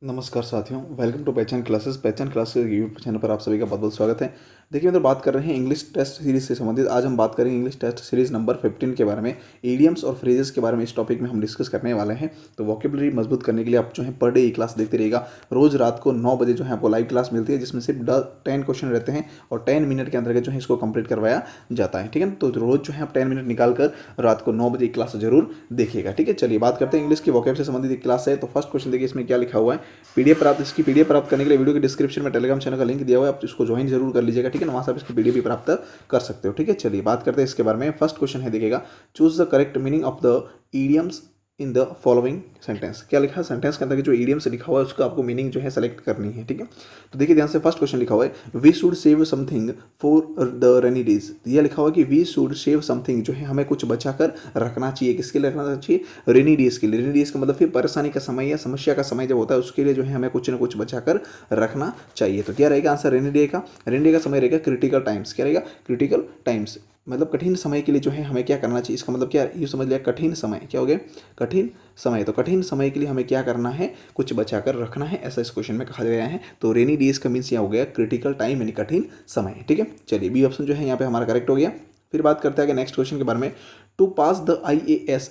नमस्कार साथियों, welcome to पहचान क्लासेस। पहचान क्लासेस यूट्यूब चैनल पर आप सभी का बहुत बहुत स्वागत है। देखिए, मतलब बात कर रहे हैं इंग्लिश टेस्ट सीरीज से संबंधित। आज हम बात करेंगे इंग्लिश टेस्ट सीरीज नंबर 15 के बारे में। ईडियम्स और फ्रेजेस के बारे में इस टॉपिक में हम डिस्कस करने वाले हैं। तो वोकेबलरी मजबूत करने के लिए आप जो है पर डे ये क्लास देखते रहिएगा। रोज रात को 9 बजे जो है आपको लाइव क्लास मिलती है, जिसमें सिर्फ 10 क्वेश्चन रहते हैं और 10 मिनट के अंतर्गत जो है इसको कंप्लीट करवाया जाता है। ठीक है ना, तो रोज जो है आप 10 मिनट निकाल कर रात को 9 बजे क्लास जरूर देखिएगा। ठीक है, चलिए बात करते हैं इंग्लिश की वोकेब से संबंधित एक क्लास है। तो फर्स्ट क्वेश्चन देखिए, इसमें क्या लिखा हुआ है। पीडीएफ प्राप्त करने के लिए वीडियो के डिस्क्रिप्शन में टेलीग्राम चैनल का लिंक दिया हुआ है, आप इसको ज्वाइन जरूर कर लीजिएगा। ठीक है ना, वहाँ से आप इसकी पीडीएफ भी प्राप्त कर सकते हो। ठीक है, चलिए बात करते हैं इसके बारे में। फर्स्ट क्वेश्चन है, देखिएगा, choose the correct meaning of the idioms in the following sentence. क्या लिखा है सेंटेंस के अंदर, जो ईडियम्स लिखा हुआ है उसका आपको मीनिंग जो है सेलेक्ट करनी है। ठीक है, तो देखिए ध्यान से, फर्स्ट क्वेश्चन लिखा हुआ है we should save something for the rainy days. यह लिखा हुआ है कि वी शुड सेव समथिंग, जो है हमें कुछ बचा कर रखना चाहिए। किसके लिए रखना चाहिए? रेनी डेज के लिए। रेनी डेज का मतलब फिर परेशानी का समय या समस्या का समय जब होता है, उसके लिए जो है हमें कुछ ना कुछ बचा कर रखना चाहिए। तो क्या रहेगा आंसर? रेनी डे का। रेनी डे का समय रहेगा क्रिटिकल टाइम्स। क्या रहेगा? क्रिटिकल टाइम्स, मतलब कठिन समय के लिए जो है हमें क्या करना चाहिए। इसका मतलब क्या है, यूँ समझ लिया, कठिन समय। क्या हो गया? कठिन समय। तो कठिन समय के लिए हमें क्या करना है? कुछ बचा कर रखना है, ऐसा इस क्वेश्चन में कहा गया है। तो रेनी डेज का मीन्स यहाँ हो गया क्रिटिकल टाइम, यानी कठिन समय। ठीक है, चलिए बी ऑप्शन जो है यहाँ पे हमारा करेक्ट हो गया। फिर बात करते हैं नेक्स्ट क्वेश्चन के बारे में। To pass the IAS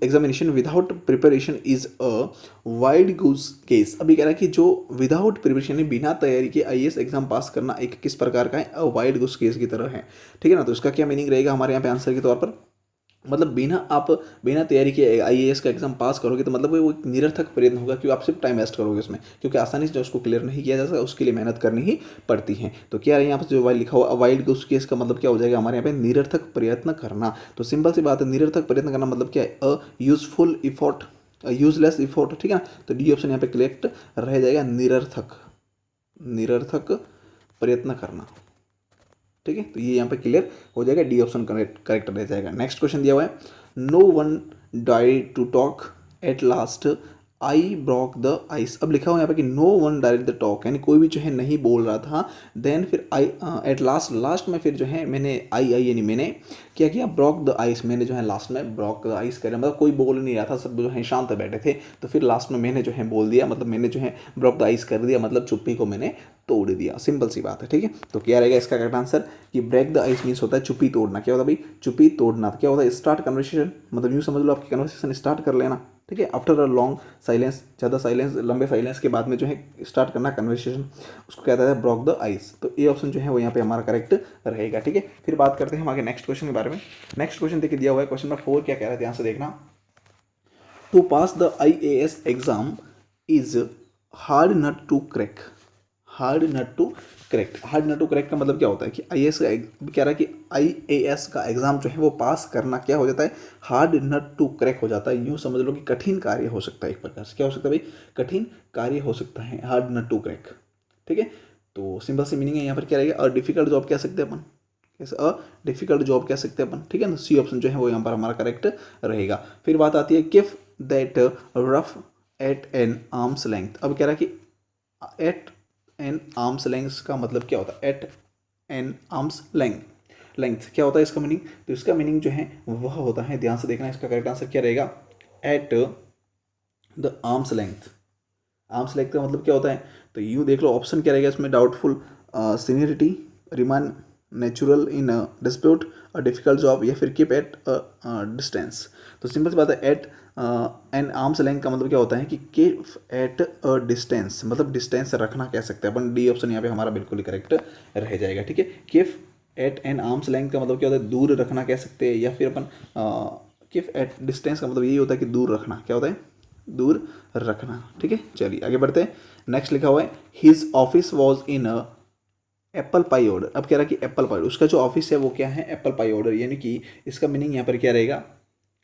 examination without preparation is a wild goose case. अभी कह रहा है कि जो विदाउट प्रिपरेशन, बिना तैयारी के IAS एग्जाम पास करना एक किस प्रकार का है? अ वाइल्ड गूज केस की तरह है। ठीक है ना, तो इसका क्या मीनिंग रहेगा हमारे यहाँ पे आंसर के तौर पर? मतलब बिना तैयारी के IAS का एग्जाम पास करोगे तो मतलब वो एक निरर्थक प्रयत्न होगा, क्योंकि आप सिर्फ टाइम वेस्ट करोगे उसमें, क्योंकि आसानी से जो उसको क्लियर नहीं किया जा सकता, उसके लिए मेहनत करनी ही पड़ती है। तो क्या है यहाँ पर जो वाइल्ड लिखा हुआ वाइल्ड उस केस का मतलब क्या हो जाएगा हमारे यहाँ पे? निरर्थक प्रयत्न करना। तो सिंपल सी बात है, निरर्थक प्रयत्न करना मतलब क्या है? A useful effort, useless effort. ठीक है ना, तो डी ऑप्शन यहाँ पे करेक्ट रह जाएगा, निरर्थक। निरर्थक प्रयत्न करना। ठीक है, तो ये यहाँ पे क्लियर हो जाएगा, डी ऑप्शन करेक्ट रह जाएगा। नेक्स्ट क्वेश्चन दिया हुआ है, no one direct to talk at last I broke the ice. अब लिखा हुआ यहाँ पे कि no one direct the talk, यानी कोई भी जो है नहीं बोल रहा था। देन फिर आई एट लास्ट में फिर जो है मैंने आई यानी मैंने क्या किया? Brock the ice. मैंने जो है लास्ट में ब्रॉक द आइस कर, मतलब कोई बोल नहीं रहा था, सब जो है शांत बैठे थे। तो फिर लास्ट में मैंने जो है बोल दिया, मतलब मैंने जो है ब्रॉक द आइस कर दिया, मतलब चुप्पी को मैंने तोड़ दिया। सिंपल सी बात है। ठीक है, तो क्या रहेगा इसका करेक्ट आंसर? कि ब्रेक द आइस मीन्स होता है चुप्पी तोड़ना। क्या होता है भाई? चुप्पी तोड़ना। क्या होता है? स्टार्ट कन्वर्सेशन, मतलब यूँ समझ लो आपकी कन्वर्सेशन स्टार्ट कर लेना। ठीक है, आफ्टर अ लॉन्ग साइलेंस, ज़्यादा साइलेंस, लंबे साइलेंस के बाद में जो है स्टार्ट करना कन्वर्सेशन, उसको कहता है ब्रॉक द आइस। तो ये ऑप्शन जो है वो यहाँ पे हमारा करेक्ट रहेगा। ठीक है, फिर बात करते हैं हम आगे नेक्स्ट क्वेश्चन के बारे में। नेक्स्ट क्वेश्चन देखिए दिया हुआ है, क्वेश्चन नंबर 4 क्या कह रहा है, ध्यान से देखना। To pass the IAS exam is hard nut to crack. Hard nut to crack. Hard nut to crack का मतलब क्या होता है कि IAS का कह रहा है कि IAS का एग्जाम जो है वो पास करना क्या हो जाता है? हार्ड नट टू क्रैक हो जाता है। यूँ समझ लो कि कठिन कार्य हो सकता है एक प्रकार से। क्या हो सकता है भाई? कठिन कार्य हो सकता है, हार्ड नट टू क्रैक। ठीक है, तो सिंपल सी मीनिंग है यहाँ पर क्या रहेगा? और डिफिकल्ट जॉब कह सकते हैं अपन, कैसे? अ डिफिकल्ट जॉब कह सकते हैं अपन। ठीक है ना, सी ऑप्शन जो है वो यहाँ पर हमारा करेक्ट रहेगा। फिर बात आती है किफ that rough at an arm's length. अब कह रहा है कि एट एन आर्म्स लेंथ का मतलब क्या होता है? एट एन आर्म्स लेंथ क्या होता है इसका मीनिंग? तो इसका मीनिंग जो है वह होता है, ध्यान से देखना, इसका करेक्ट आंसर क्या रहेगा? At the arms length. Arms length का मतलब क्या होता है? तो यूँ देख लो, ऑप्शन क्या रहेगा इसमें? Doubtful, seniority, Riemann natural in dispute, difficult job, या फिर कीप एट डिस्टेंस। तो सिंपल सी बात है, एट एन आर्म्स लेंथ का मतलब क्या होता है कि कीप एट अ डिस्टेंस, मतलब डिस्टेंस रखना कह सकते हैं अपन। डी ऑप्शन यहाँ पे हमारा बिल्कुल ही करेक्ट रह जाएगा। ठीक है, keep at an arm's length का मतलब क्या होता है? दूर रखना कह सकते हैं, या फिर अपन कीप एट डिस्टेंस का मतलब यही होता है कि दूर रखना। क्या होता है? दूर रखना। ठीक है, चलिए आगे बढ़ते हैं। नेक्स्ट लिखा हुआ है his office was in apple pie order. अब कह रहा है कि एप्पल पाई, उसका जो ऑफिस है वो क्या है? एप्पल पाई ऑर्डर, यानी कि इसका मीनिंग यहाँ पर क्या रहेगा?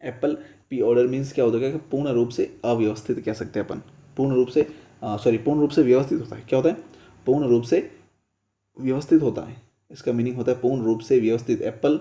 एप्पल पी ऑर्डर मीन्स क्या होता है कि पूर्ण रूप से अव्यवस्थित कह सकते हैं अपन। पूर्ण रूप से पूर्ण रूप से व्यवस्थित होता है। क्या होता है? पूर्ण रूप से व्यवस्थित होता है। इसका मीनिंग होता है पूर्ण रूप से व्यवस्थित। एप्पल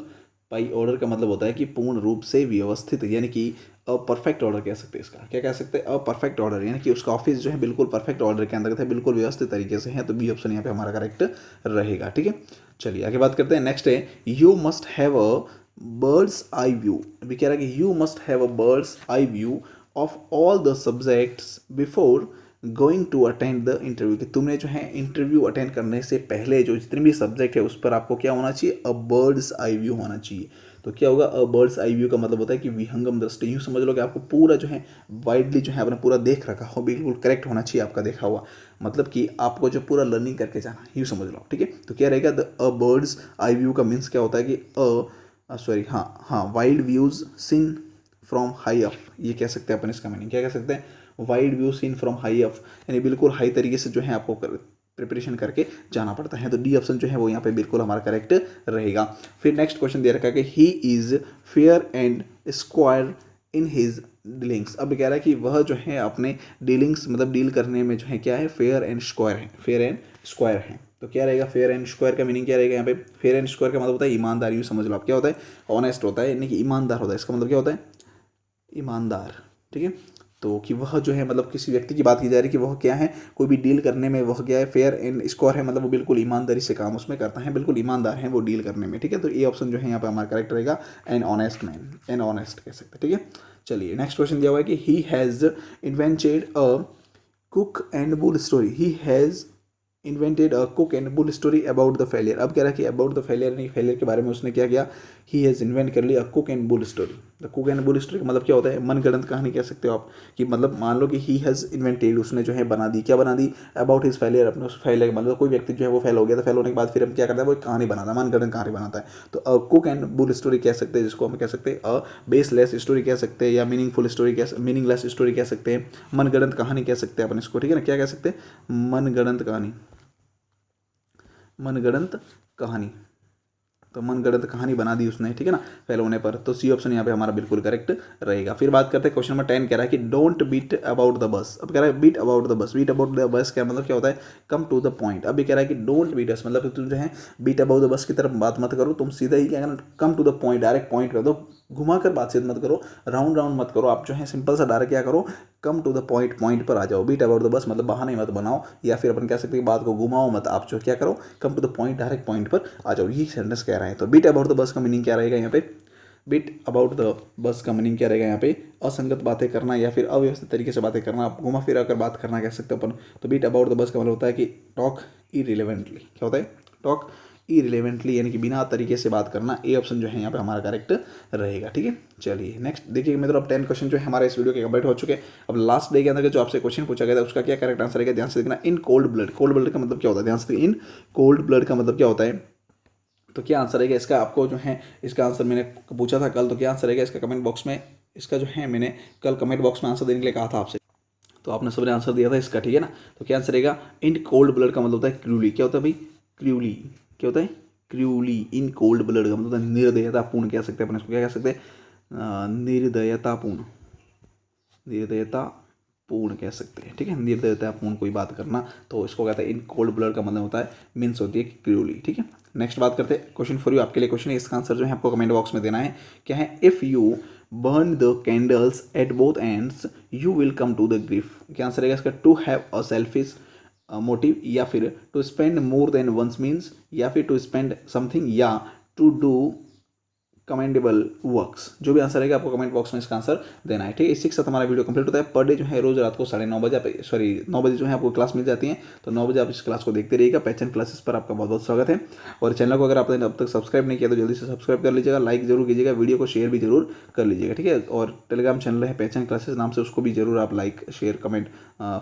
पाई ऑर्डर का मतलब होता है कि पूर्ण रूप से व्यवस्थित, यानी कि अ परफेक्ट ऑर्डर कह सकते हैं इसका। क्या कह सकते हैं? अ परफेक्ट ऑर्डर, यानी कि उसका ऑफिस जो है बिल्कुल परफेक्ट ऑर्डर के अंदर्गत है, बिल्कुल व्यवस्थित तरीके से है। तो बी ऑप्शन यहाँ पे हमारा करेक्ट रहेगा। ठीक है, चलिए आगे बात करते हैं। नेक्स्ट है you must have a bird's eye view. अभी कह रहा है कि you must have a bird's eye view of all the subjects before going to attend the interview, कि तुमने जो है इंटरव्यू अटेंड करने से पहले जो जितने भी सब्जेक्ट है उस पर आपको क्या होना चाहिए, अ बर्ड्स आई व्यू होना चाहिए। तो क्या होगा, अ बर्ड्स आई व्यू का मतलब होता है कि विहंगम दृष्टि, यूँ समझ लो कि आपको पूरा जो है वाइडली जो है आपने पूरा देख रखा हो, बिल्कुल करेक्ट होना चाहिए आपका देखा हुआ, मतलब कि आपको जो पूरा लर्निंग करके जाना यूँ समझ लो, ठीक है। तो क्या रहेगा, the a bird's eye view का मीन्स क्या होता है कि हाँ wild views seen from high up, ये कह सकते हैं अपन इसका मीनिंग क्या कह सकते हैं, wide view seen from high up, यानी बिल्कुल हाई तरीके से जो है आपको प्रिपरेशन करके जाना पड़ता है। तो डी ऑप्शन जो है वो यहाँ पे बिल्कुल हमारा करेक्ट रहेगा। फिर नेक्स्ट क्वेश्चन दे रखा है कि he is fair and square in his dealings. अब कह रहा है कि वह जो है अपने डीलिंग्स मतलब डील करने में जो है क्या है, फेयर एंड स्क्वायर है, फेयर एंड स्क्वायर है। तो क्या रहेगा, फेयर एंड स्क्वायर का मीनिंग क्या रहेगा यहाँ पे, फेयर एंड स्क्वायर का मतलब होता है ईमानदार, यूँ समझ लो आप, क्या होता है, ऑनेस्ट होता है, यानी कि ईमानदार होता है, इसका मतलब क्या होता है, ईमानदार, ठीक है। तो कि वह जो है मतलब किसी व्यक्ति की बात की जा रही है कि वह क्या है, कोई भी डील करने में वह क्या है, फेयर एंड स्क्वायर है, मतलब वो बिल्कुल ईमानदारी से काम उसमें करता है, बिल्कुल ईमानदार है वो डील करने में, ठीक है। तो ये ऑप्शन जो है यहाँ पे हमारा करेक्ट रहेगा, an honest man, an honest कह सकते हैं, ठीक है। चलिए नेक्स्ट क्वेश्चन दिया हुआ है कि he has invented a cook and bull story, he has invented a cook and bull story about the failure. अब कह रहा है कि अबाउट द फेलियर, नहीं फेलियर के बारे में उसने क्या किया, ही हैज़ इन्वेंट कर लिया cook and bull story. The cook and bull story का मतलब क्या होता है, मनगढ़ंत कहानी कह सकते हो आप, कि मतलब मान लो कि ही हैज़ इन्वेंटेड, उसने जो है बना दी, क्या बना दी, अबाउट हिज फेलियर, अपने उस फेलियर मतलब कोई व्यक्ति जो है वो फेल हो गया, तो फेल होने के बाद फिर हम क्या करता है, वो एक कहानी बनाता है, मनगढ़ंत कहानी बनाता है। तो कुक एंड बुल स्टोरी कह सकते हैं, जिसको हम कह सकते हैं अ बेसलेस स्टोरी कह सकते हैं, या मीनिंगफुल स्टोरी कह मीनिंगलेस स्टोरी कह सकते हैं, मनगढ़ंत कहानी कह सकते हैं अपन इसको, ठीक है ना, क्या कह सकते हैं, मनगढ़ंत कहानी, मनगढ़ंत कहानी। तो मनगढ़ंत कहानी बना दी उसने, ठीक है ना, फेल होने पर। तो सी ऑप्शन यहाँ पे हमारा बिल्कुल करेक्ट रहेगा। फिर बात करते हैं क्वेश्चन नंबर 10, कह रहा है कि डोंट बीट अबाउट द बस। अब कह रहा है beat about the bus, beat about the bus क्या मतलब क्या होता है, कम टू द पॉइंट। अभी कह रहा है कि डोंट बीट अस, मतलब तुम जो है बीट अबाउट द बस की तरफ बात मत करो, तुम सीधा ही क्या करना, come to the point, direct point कर दो, घुमा कर बातचीत मत करो, राउंड राउंड मत करो, आप जो है सिंपल सा डायरेक्ट क्या करो, come to the point, point पर आ जाओ। बीट अबाउट द बस मतलब बहाने मत बनाओ, या फिर अपन कह सकते हैं बात को घुमाओ मत, आप जो क्या करो, come to the point, direct point पर आ जाओ, यही सेंटेंस कह रहे हैं। तो बीट अबाउट द बस का मीनिंग क्या रहेगा यहाँ पे, बीट अबाउट द बस का मीनिंग क्या रहेगा यहाँ पे, असंगत बातें करना या फिर अव्यवस्थित तरीके से बातें करना, आप घुमा फिरा कर बात करना कह सकते हो अपन। तो बीट अबाउट द बस का मतलब होता है कि टॉक इरिलेवेंटली, क्या होता है, टॉक इरिलेवेंटली, यानी कि बिना तरीके से बात करना। ए ऑप्शन जो है यहाँ पे हमारा करेक्ट रहेगा, ठीक है। चलिए नेक्स्ट देखिए मित्रों, अब 10 क्वेश्चन जो है हमारे इस वीडियो के कंप्लीट हो चुके हैं। अब लास्ट डे के अंदर जो आपसे क्वेश्चन पूछा गया था उसका क्या करेक्ट आंसर है, ध्यान से देखना। In cold blood, cold blood का मतलब क्या होता है, ध्यान से, इन कोल्ड ब्लड का मतलब क्या होता है। तो क्या आंसर है इसका, आपको जो है इसका आंसर मैंने पूछा था कल, तो क्या आंसर है इसका कमेंट बॉक्स में, इसका जो है मैंने कल कमेंट बॉक्स में आंसर देने के लिए कहा था आपसे, तो आपने सबने आंसर दिया था इसका, ठीक है ना। तो क्या आंसर रहेगा, इन कोल्ड ब्लड का मतलब होता है क्रूली, क्या होता है भाई, क्रूली, क्या होता है, क्रूली। इन कोल्ड ब्लड का मतलब होता है निर्दयतापूर्ण, कह सकते हैं अपन इसको, क्या कह सकते हैं, निर्दयतापूर्ण, निर्दयतापूर्ण कह सकते हैं, ठीक है, निर्दयतापूर्ण कोई बात करना, तो इसको कहते हैं इन कोल्ड ब्लड का मतलब होता है, मीन्स होती है क्रूली, ठीक है। नेक्स्ट बात करते हैं, क्वेश्चन फॉर यू, आपके लिए क्वेश्चन है, इसका आंसर जो है आपको कमेंट बॉक्स में देना है। क्या है, if you burn the candles at both ends you will come to the grief. क्या आंसर रहेगा इसका, to have a selfish motive, या फिर to spend more than one's means, या फिर टू स्पेंड समथिंग, या टू डू कमेंडेबल वर्क्स। जो भी आंसर रहेगा आपको कमेंट बॉक्स में इसका आंसर देना है, ठीक है। इसी के साथ हमारा वीडियो कंप्लीट होता है। पर डे जो है रोज रात को 9:30 बजे, सॉरी 9 बजे जो है आपको क्लास मिल जाती है, तो 9 बजे आप इस क्लास को देखते रहिएगा। पहचान क्लासेस पर आपका बहुत बहुत स्वागत है। और चैनल को अगर आपने अब तक सब्सक्राइब नहीं किया तो जल्दी से सब्सक्राइब कर लीजिएगा, लाइक जरूर कीजिएगा, वीडियो को शेयर भी जरूर कर लीजिएगा, ठीक है। और टेलीग्राम चैनल है पहचान क्लासेस नाम से, उसको भी जरूर आप लाइक शेयर कमेंट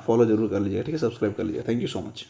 फॉलो जरूर कर लीजिएगा, ठीक है, सब्सक्राइब कर लीजिएगा। Thank you so much.